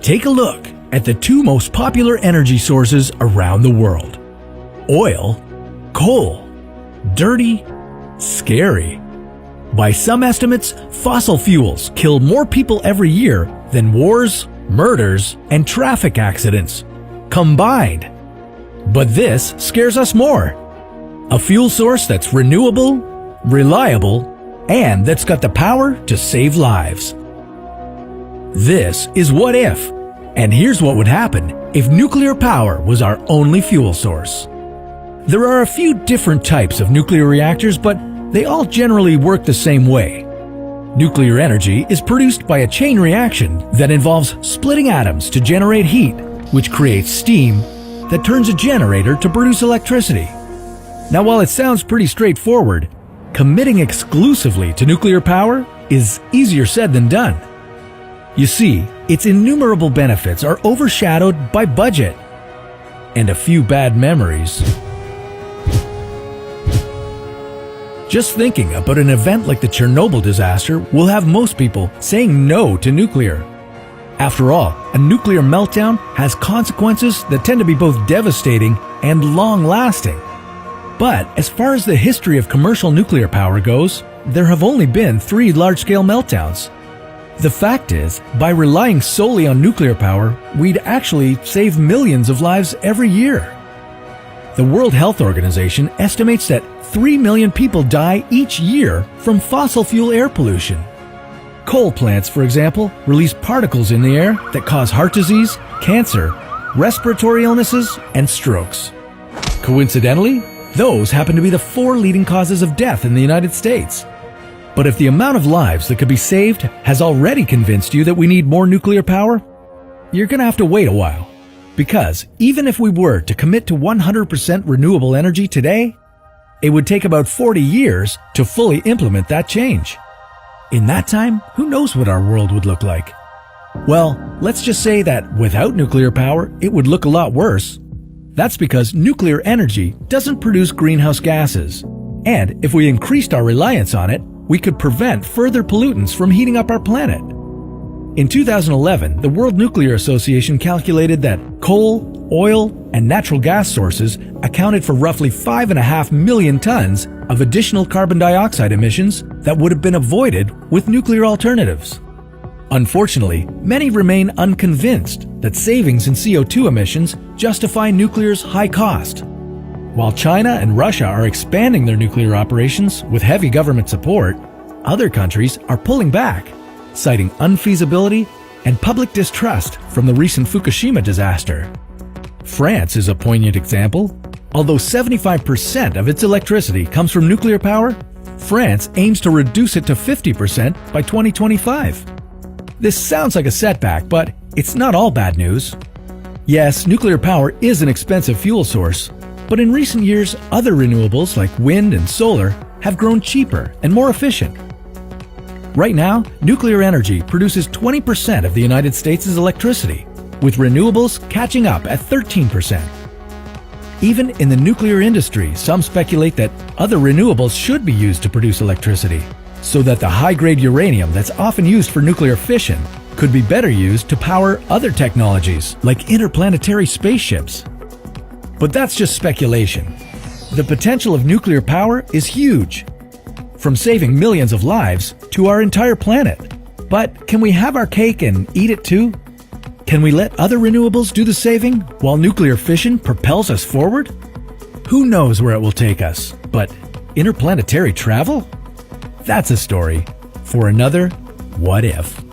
Take a look at the two most popular energy sources around the world. Oil, coal. Dirty, scary. By some estimates, fossil fuels kill more people every year than wars, murders, and traffic accidents combined. But this scares us more. A fuel source that's renewable, reliable, and that's got the power to save lives. This is What If, and here's what would happen if nuclear power was our only fuel source. There are a few different types of nuclear reactors, but they all generally work the same way. Nuclear energy is produced by a chain reaction that involves splitting atoms to generate heat, which creates steam that turns a generator to produce electricity. Now, while it sounds pretty straightforward, committing exclusively to nuclear power is easier said than done. You see, its innumerable benefits are overshadowed by budget and a few bad memories. Just thinking about an event like the Chernobyl disaster will have most people saying no to nuclear. After all, a nuclear meltdown has consequences that tend to be both devastating and long-lasting. But as far as the history of commercial nuclear power goes, there have only been 3 large-scale meltdowns. The fact is, by relying solely on nuclear power, we'd actually save millions of lives every year. The World Health Organization estimates that 3 million people die each year from fossil fuel air pollution. Coal plants, for example, release particles in the air that cause heart disease, cancer, respiratory illnesses, and strokes. Coincidentally, those happen to be the 4 leading causes of death in the United States. But if the amount of lives that could be saved has already convinced you that we need more nuclear power, you're going to have to wait a while. Because even if we were to commit to 100% renewable energy today, it would take about 40 years to fully implement that change. In that time, who knows what our world would look like? Well, let's just say that without nuclear power, it would look a lot worse. That's because nuclear energy doesn't produce greenhouse gases. And if we increased our reliance on it, we could prevent further pollutants from heating up our planet. In 2011, the World Nuclear Association calculated that coal, oil, and natural gas sources accounted for roughly 5.5 million tons of additional carbon dioxide emissions that would have been avoided with nuclear alternatives. Unfortunately, many remain unconvinced that savings in CO2 emissions justify nuclear's high cost. While China and Russia are expanding their nuclear operations with heavy government support, other countries are pulling back, citing unfeasibility and public distrust from the recent Fukushima disaster. France is a poignant example. Although 75% of its electricity comes from nuclear power, France aims to reduce it to 50% by 2025. This sounds like a setback, but it's not all bad news. Yes, nuclear power is an expensive fuel source, but in recent years, other renewables like wind and solar have grown cheaper and more efficient. Right now, nuclear energy produces 20% of the United States' electricity, with renewables catching up at 13%. Even in the nuclear industry, some speculate that other renewables should be used to produce electricity, so that the high-grade uranium that's often used for nuclear fission could be better used to power other technologies like interplanetary spaceships. But that's just speculation. The potential of nuclear power is huge, from saving millions of lives to our entire planet. But can we have our cake and eat it too? Can we let other renewables do the saving while nuclear fission propels us forward? Who knows where it will take us, but interplanetary travel? That's a story for another What If.